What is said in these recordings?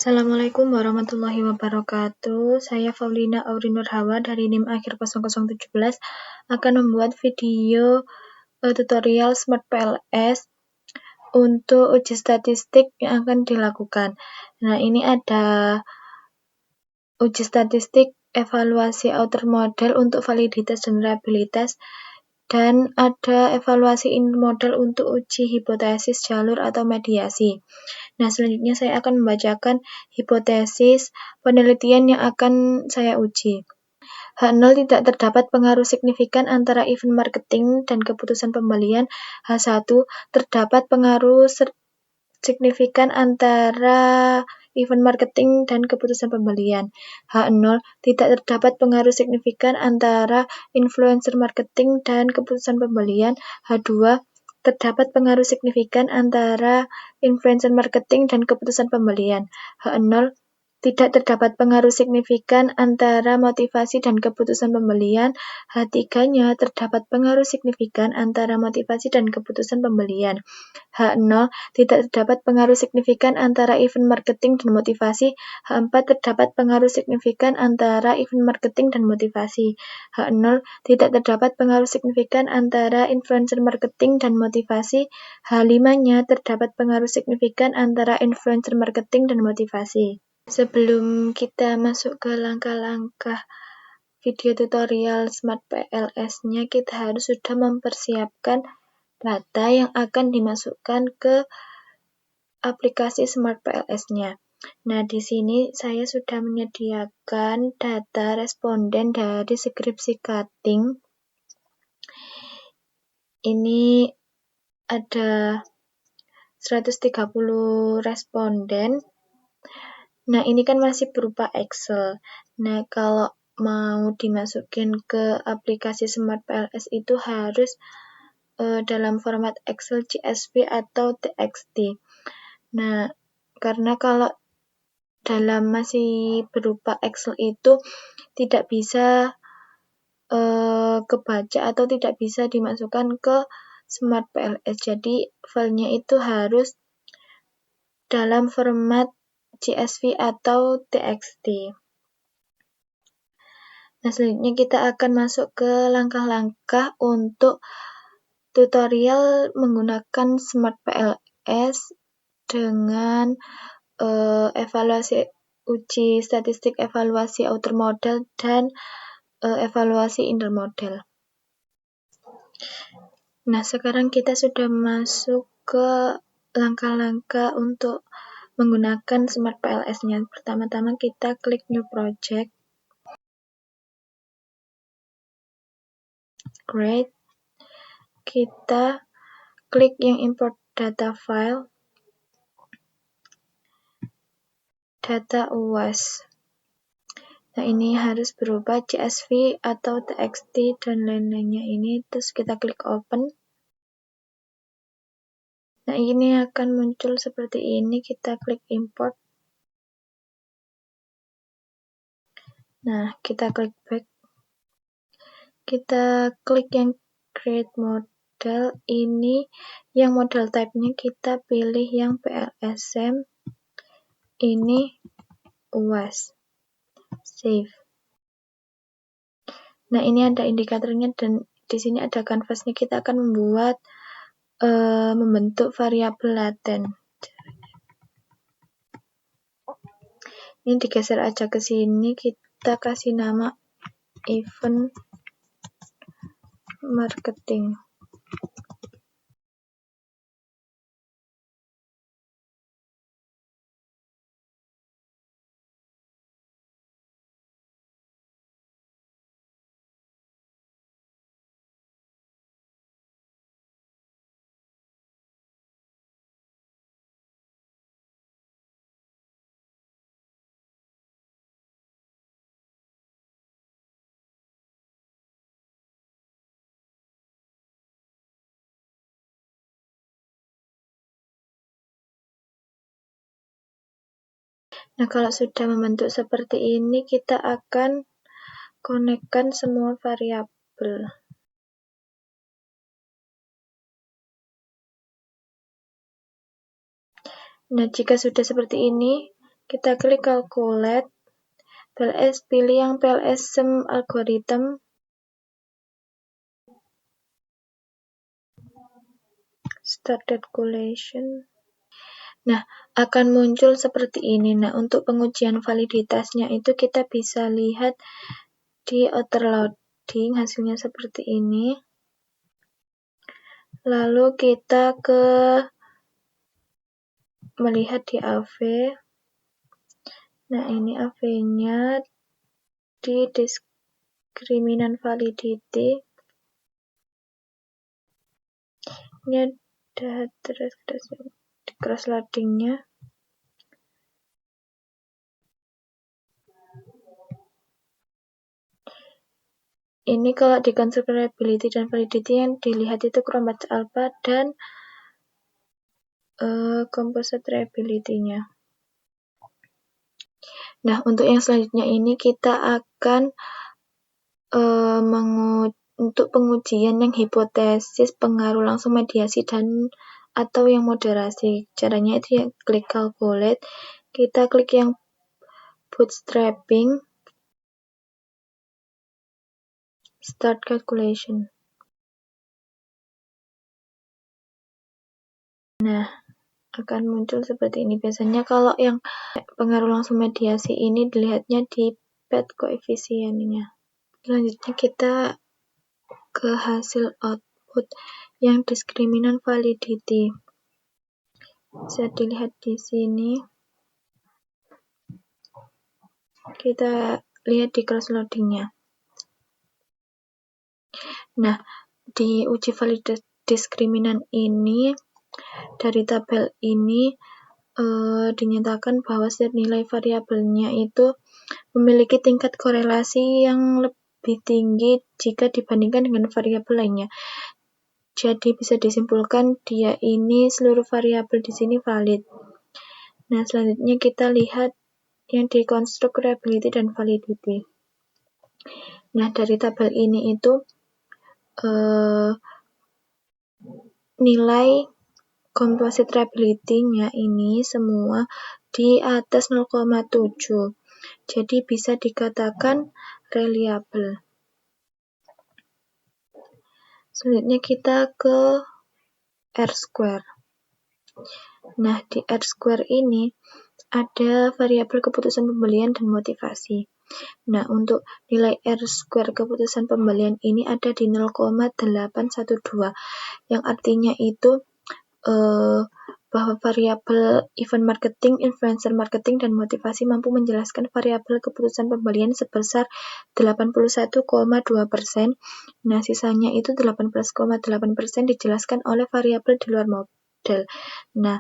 Assalamualaikum warahmatullahi wabarakatuh. Saya Faulina Auri Nurhawa dari NIM akhir 0017 akan membuat video tutorial Smart PLS untuk uji statistik yang akan dilakukan. Nah, ini ada uji statistik evaluasi outer model untuk validitas dan reliabilitas, dan ada evaluasi inner model untuk uji hipotesis jalur atau mediasi. Nah, selanjutnya saya akan membacakan hipotesis penelitian yang akan saya uji. H0 tidak terdapat pengaruh signifikan antara event marketing dan keputusan pembelian. H1 terdapat pengaruh signifikan antara event marketing dan keputusan pembelian. H0 tidak terdapat pengaruh signifikan antara influencer marketing dan keputusan pembelian. H2 terdapat pengaruh signifikan antara influencer marketing dan keputusan pembelian. H0 tidak terdapat pengaruh signifikan antara motivasi dan keputusan pembelian. H3-nya terdapat pengaruh signifikan antara motivasi dan keputusan pembelian. H0 tidak terdapat pengaruh signifikan antara event marketing dan motivasi. H4 terdapat pengaruh signifikan antara event marketing dan motivasi. H0 tidak terdapat pengaruh signifikan antara influencer marketing dan motivasi. H5-nya terdapat pengaruh signifikan antara influencer marketing dan motivasi. Sebelum kita masuk ke langkah-langkah video tutorial Smart PLS-nya, kita harus sudah mempersiapkan data yang akan dimasukkan ke aplikasi Smart PLS-nya. Nah, di sini saya sudah menyediakan data responden dari skripsi cutting. Ini ada 130 responden. Nah, ini kan masih berupa Excel. Nah, kalau mau dimasukin ke aplikasi Smart PLS itu harus dalam format Excel, CSV, atau TXT. Nah, karena kalau dalam masih berupa Excel itu tidak bisa kebaca atau tidak bisa dimasukkan ke Smart PLS. Jadi, filenya itu harus dalam format CSV atau TXT. Nah, selanjutnya kita akan masuk ke langkah-langkah untuk tutorial menggunakan Smart PLS dengan evaluasi uji statistik, evaluasi outer model, dan evaluasi inner model. Nah, sekarang kita sudah masuk ke langkah-langkah untuk menggunakan Smart PLS-nya. Pertama-tama kita klik New Project. Great. Kita klik yang import data file, data UAS. Nah, ini harus berubah CSV atau TXT dan lain-lainnya ini. Terus kita klik open. Nah, ini akan muncul seperti ini. Kita klik import. Nah, kita klik back. Kita klik yang create model. Ini yang model type-nya kita pilih yang PLSM. Ini UAS. Save. Nah, ini ada indikatornya dan di sini ada canvas-nya. Kita akan membentuk variabel laten. Ini digeser aja ke sini, kita kasih nama event marketing. Nah, kalau sudah membentuk seperti ini, kita akan konekkan semua variabel. Nah, jika sudah seperti ini, Kita klik calculate, PLS, pilih yang PLS sum algorithm. Start calculation. Nah, akan muncul seperti ini. Nah, untuk pengujian validitasnya itu kita bisa lihat di outer loading, hasilnya seperti ini. Lalu kita melihat di AV. Nah, ini AV-nya di discriminant validity. Ini ada terus di cross loading-nya. Ini kalau di constructibility dan validity yang dilihat itu Cronbach's alpha dan composite reliability-nya. Nah, untuk yang selanjutnya ini kita akan untuk pengujian yang hipotesis pengaruh langsung mediasi dan atau yang moderasi. Caranya itu ya klik calculate, kita klik yang bootstrapping, start calculation. Nah, akan muncul seperti ini. Biasanya kalau yang pengaruh langsung mediasi ini dilihatnya di pad koefisiennya. Selanjutnya kita ke hasil output yang discriminant validity. Bisa dilihat di sini. Kita lihat di cross loading-nya. Nah, di uji validitas diskriminan ini dari tabel ini dinyatakan bahwa setiap nilai variabelnya itu memiliki tingkat korelasi yang lebih tinggi jika dibandingkan dengan variabel lainnya. Jadi bisa disimpulkan dia ini seluruh variabel di sini valid. Nah, selanjutnya kita lihat yang di construct reliability dan validity. Nah, dari tabel ini itu nilai composite reliability-nya ini semua di atas 0,7. Jadi bisa dikatakan reliable. Selanjutnya kita ke R-square. Nah, di R-square ini ada variabel keputusan pembelian dan motivasi. Nah, untuk nilai R-square keputusan pembelian ini ada di 0,812, yang artinya itu bahwa variabel event marketing, influencer marketing, dan motivasi mampu menjelaskan variabel keputusan pembelian sebesar 81,2%. Nah, sisanya itu 18,8% dijelaskan oleh variabel di luar model. Nah,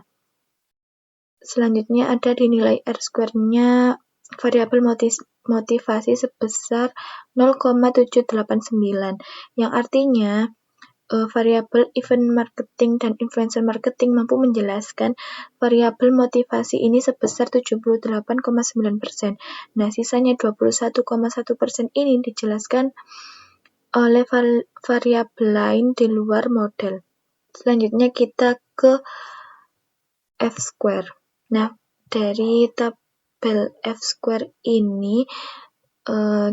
selanjutnya ada di nilai R-square-nya variabel motivasi sebesar 0,789, yang artinya variabel event marketing dan influencer marketing mampu menjelaskan variabel motivasi ini sebesar 78,9%. Nah, sisanya 21,1% ini dijelaskan oleh variabel lain di luar model. Selanjutnya kita ke F-square. Nah, dari tabel F-square ini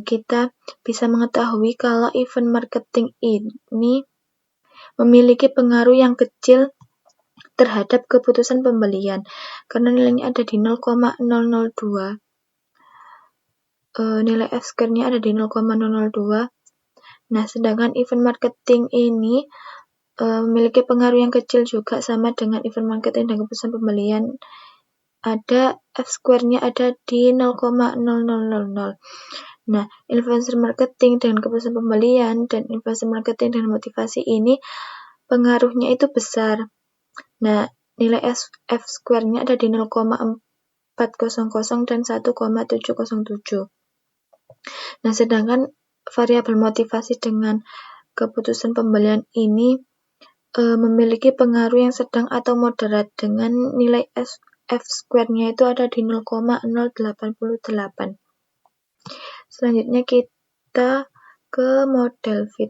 kita bisa mengetahui kalau event marketing ini memiliki pengaruh yang kecil terhadap keputusan pembelian karena nilainya ada di 0,002. Nilai F-square-nya ada di 0,002. Nah, sedangkan event marketing ini memiliki pengaruh yang kecil juga sama dengan event marketing dan keputusan pembelian. Ada F-square-nya ada di 0,0000. Nah, influencer marketing dengan keputusan pembelian dan influencer marketing dengan motivasi ini pengaruhnya itu besar. Nah, nilai F-square-nya ada di 0,400 dan 1,707. Nah, sedangkan variabel motivasi dengan keputusan pembelian ini memiliki pengaruh yang sedang atau moderat dengan nilai F-square-nya itu ada di 0,088. Selanjutnya kita ke model fit.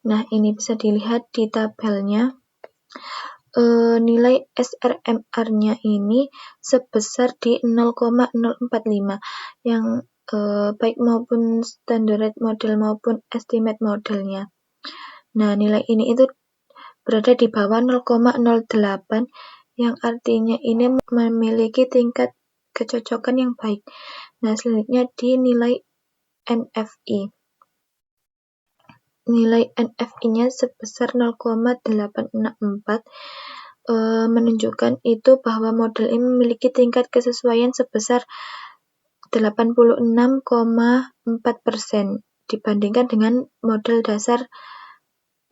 Nah, ini bisa dilihat di tabelnya. nilai SRMR-nya ini sebesar di 0,045 yang baik maupun standard model maupun estimate modelnya. Nah, nilai ini itu berada di bawah 0,08 yang artinya ini memiliki tingkat kecocokan yang baik. Nah, selanjutnya di nilai NFI. Nilai NFI-nya sebesar 0,864 menunjukkan itu bahwa model ini memiliki tingkat kesesuaian sebesar 86,4% dibandingkan dengan model dasar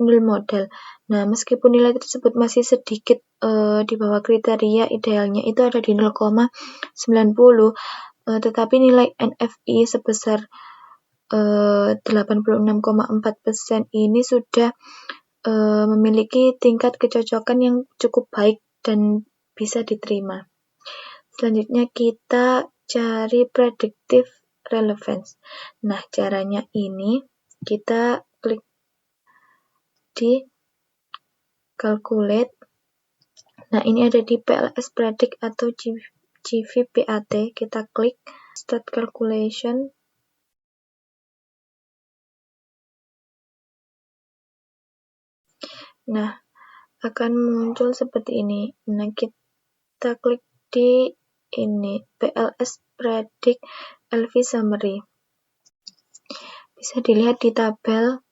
null model. Nah, meskipun nilai tersebut masih sedikit di bawah kriteria idealnya itu ada di 0,90, tetapi nilai NFI sebesar 86,4% ini sudah memiliki tingkat kecocokan yang cukup baik dan bisa diterima. Selanjutnya kita cari predictive relevance. Nah, caranya ini kita klik di calculate. Nah, ini ada di PLS Predict atau GVPAT. Kita klik start calculation. Nah, akan muncul seperti ini. Nah, kita klik di ini PLS Predict LV Summary. Bisa dilihat di tabel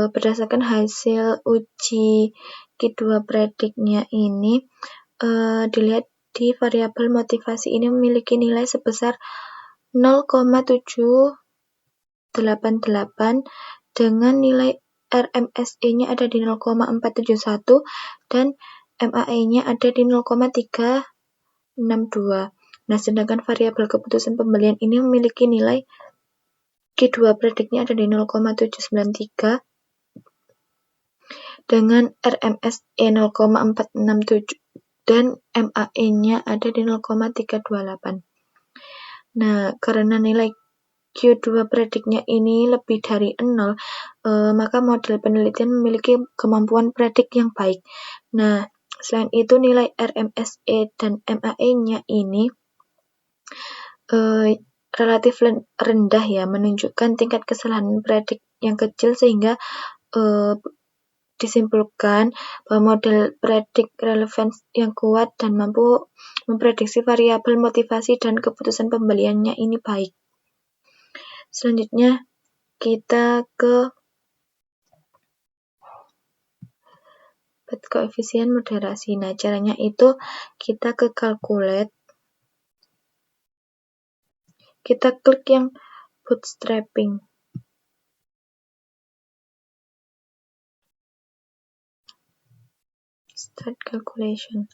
berdasarkan hasil uji Q2 Predict-nya ini, dilihat di variabel motivasi ini memiliki nilai sebesar 0,788 dengan nilai RMSE-nya ada di 0,471 dan MAE-nya ada di 0,362. Nah, sedangkan variabel keputusan pembelian ini memiliki nilai Q2 Predict-nya ada di 0,793 dengan RMSE 0,467 dan MAE-nya ada di 0,328. Nah, karena nilai Q2 Predict-nya ini lebih dari 0, maka model penelitian memiliki kemampuan predik yang baik. Nah, selain itu nilai RMSE dan MAE-nya ini relatif rendah ya, menunjukkan tingkat kesalahan predik yang kecil sehingga disimpulkan bahwa model predik relevance yang kuat dan mampu memprediksi variabel motivasi dan keputusan pembeliannya ini baik. Selanjutnya kita ke koefisien moderasi. Nah, caranya itu kita ke calculate. Kita klik yang bootstrapping. Start calculation.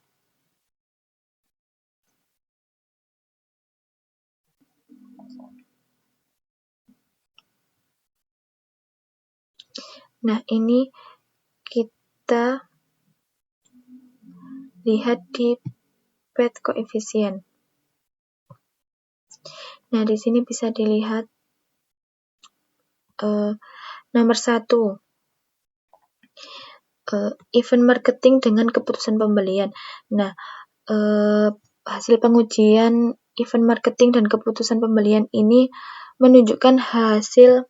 Nah, ini kita lihat di path coefficient. Nah, di sini bisa dilihat nomor 1, event marketing dengan keputusan pembelian. Nah, hasil pengujian event marketing dan keputusan pembelian ini menunjukkan hasil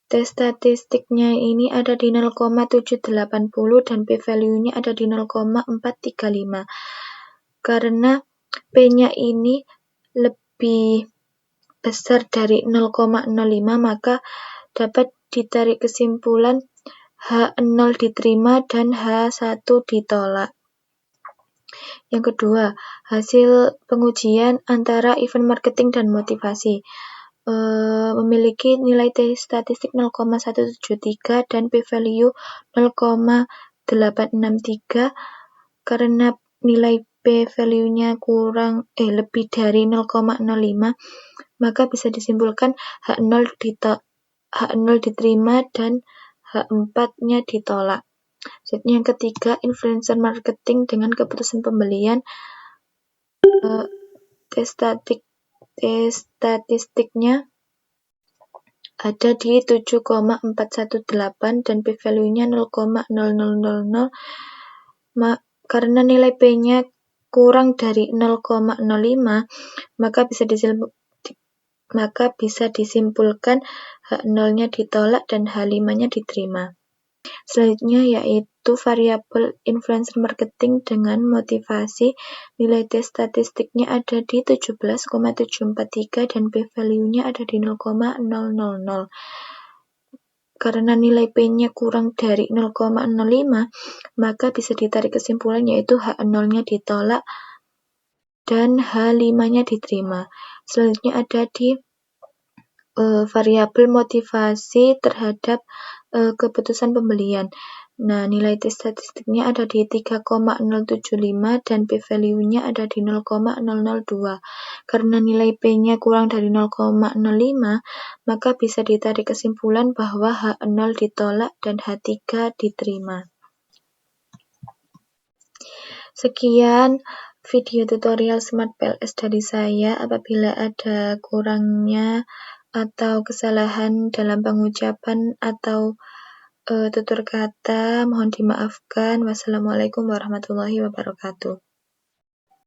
tes statistiknya ini ada di 0,780 dan p-value-nya ada di 0,435. Karena P-nya ini lebih besar dari 0,05, maka dapat ditarik kesimpulan H0 diterima dan H1 ditolak. Yang kedua, hasil pengujian antara event marketing dan motivasi. Memiliki nilai T statistik 0,173 dan p-value 0,863. Karena nilai p-value-nya lebih dari 0,05, maka bisa disimpulkan H0 diterima dan H4-nya ditolak. Yang ketiga, influencer marketing dengan keputusan pembelian. T statistik statistiknya ada di 7,418 dan p-value-nya 0,0000. Karena nilai P-nya kurang dari 0,05, maka bisa disimpulkan H0-nya ditolak dan H5-nya diterima. Selanjutnya yaitu variabel influencer marketing dengan motivasi. Nilai T statistiknya ada di 17,743 dan p-value-nya ada di 0,000. Karena nilai P-nya kurang dari 0,05, maka bisa ditarik kesimpulan yaitu H0-nya ditolak dan H5-nya diterima. Selanjutnya ada di variabel motivasi terhadap keputusan pembelian. Nah, nilai T statistiknya ada di 3,075 dan p-value-nya ada di 0,002. Karena nilai P-nya kurang dari 0,05, maka bisa ditarik kesimpulan bahwa H0 ditolak dan H3 diterima. Sekian video tutorial Smart PLS dari saya. Apabila ada kurangnya atau kesalahan dalam pengucapan atau tutur kata, mohon dimaafkan. Wassalamualaikum warahmatullahi wabarakatuh.